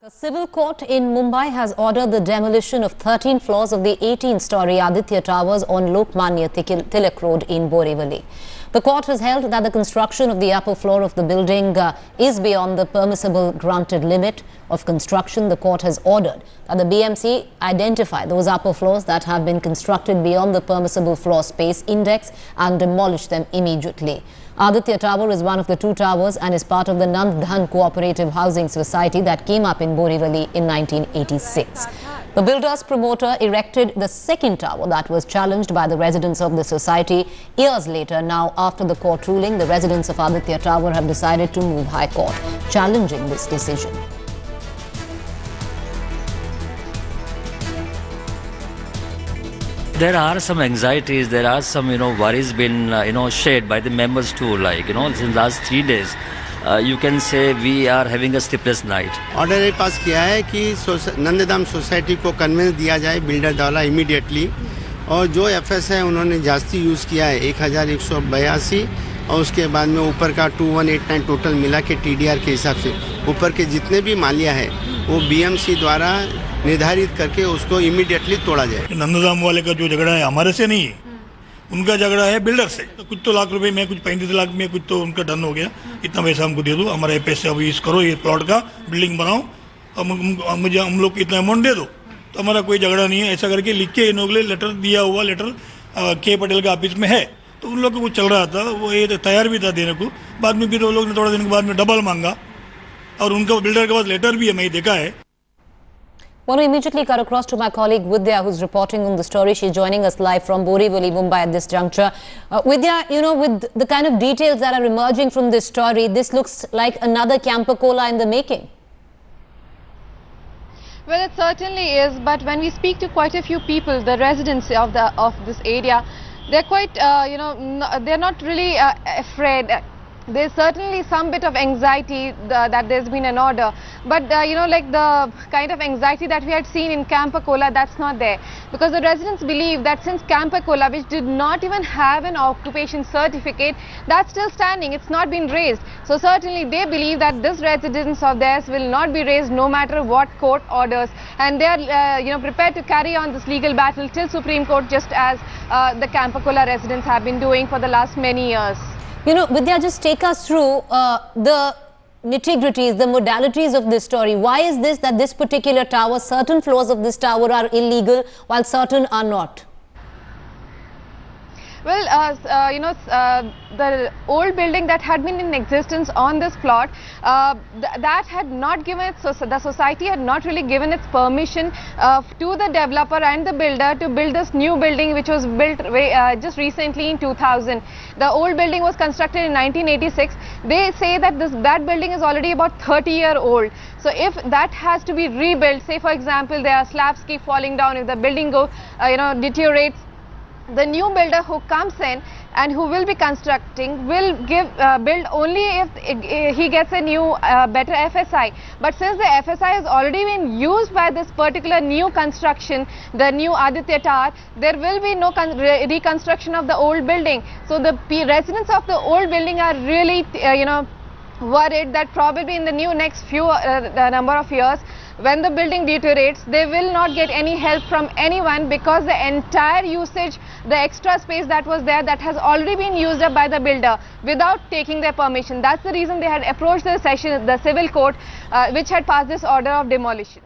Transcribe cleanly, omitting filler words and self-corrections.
A civil court in Mumbai has ordered the demolition of 13 floors of the 18-story Aditya Towers on Lokmanya Tilak Road in Borivali. The court has held that the construction of the upper floor of the building is beyond the permissible granted limit of construction. The court has ordered that the BMC identify those upper floors that have been constructed beyond the permissible floor space index and demolish them immediately. Aditya Tower is one of the two towers and is part of the Nand Dhan Cooperative Housing Society that came up in Borivali in 1986. The builder's promoter erected the second tower that was challenged by the residents of the society years later. Now, after the court ruling, the residents of Aditya Tower have decided to move High Court, challenging this decision. There are some anxieties, there are some, worries been, shared by the members too, since last 3 days. You can say we are having a sleepless night. Order ये पास किया है कि Nanddham society को convince दिया जाए builder द्वारा immediately, और जो एफएस है उन्होंने जास्ती यूज़ किया है 1182 और उसके बाद में ऊपर का 2189 टोटल मिला के टीडीआर के हिसाब से ऊपर के जितने भी मालिया है वो बीएमसी द्वारा निर्धारित करके उसको इमीडिएटली तोड़ा जाए। नंदधाम वाले का जो झगड़ा है हमारे से नहीं है, उनका झगड़ा है बिल्डर से। तो कुछ तो लाख रुपए में, कुछ 35 लाख में, कुछ तो उनका डन हो गया, इतना पैसा हमको दे दो, हमारे पैसे अभी यूज करो, ये प्लॉट का बिल्डिंग बनाओ, अब मुझे हम लोग को इतना अमाउंट दे दो, तो हमारा कोई झगड़ा नहीं है। ऐसा करके लिख के इन लोगों ने लेटर दिया हुआ, लेटर के पटेल का ऑफिस में है, तो उन लोग को कुछ चल रहा था, वो ये तैयार भी था देने को। बाद में फिर वो लोग ने थोड़ा दिन के बाद में डबल मांगा, और उनका बिल्डर के पास लेटर भी है, मैं देखा है। Want to immediately cut across to my colleague Vidya, who's reporting on the story. She's joining us live from Borivali, Mumbai at this juncture. Vidya, with the kind of details that are emerging from this story, this looks like another Camper Cola in the making. Well, it certainly is, but when we speak to quite a few people, the residents of this area, they're quite, they're not really afraid. There's certainly some bit of anxiety that there's been an order, but like the kind of anxiety that we had seen in Camper Cola, that's not there, because the residents believe that since Camper Cola, which did not even have an occupation certificate, that's still standing, it's not been raised. So certainly they believe that this residence of theirs will not be raised no matter what court orders, and they are prepared to carry on this legal battle till Supreme Court, just as the Camper Cola residents have been doing for the last many years. Vidya, just take us through the nitty-gritties, the modalities of this story. Why is this that this particular tower, certain floors of this tower are illegal while certain are not? Well, the old building that had been in existence on this plot, that had not given it, so the society had not really given its permission to the developer and the builder to build this new building, which was built just recently in 2000. The old building was constructed in 1986. They say that that building is already about 30-year-old. So if that has to be rebuilt, say for example, there are slabs keep falling down, if the building deteriorates, the new builder who comes in and who will be constructing will build only if he gets a new better FSI. But since the FSI has already been used by this particular new construction, the new Aditya Tower, there will be no reconstruction of the old building. So the residents of the old building are really worried that probably in the next few number of years, when the building deteriorates, they will not get any help from anyone, because the entire usage, the extra space that was there, that has already been used up by the builder without taking their permission. That's the reason they had approached the civil court, which had passed this order of demolition.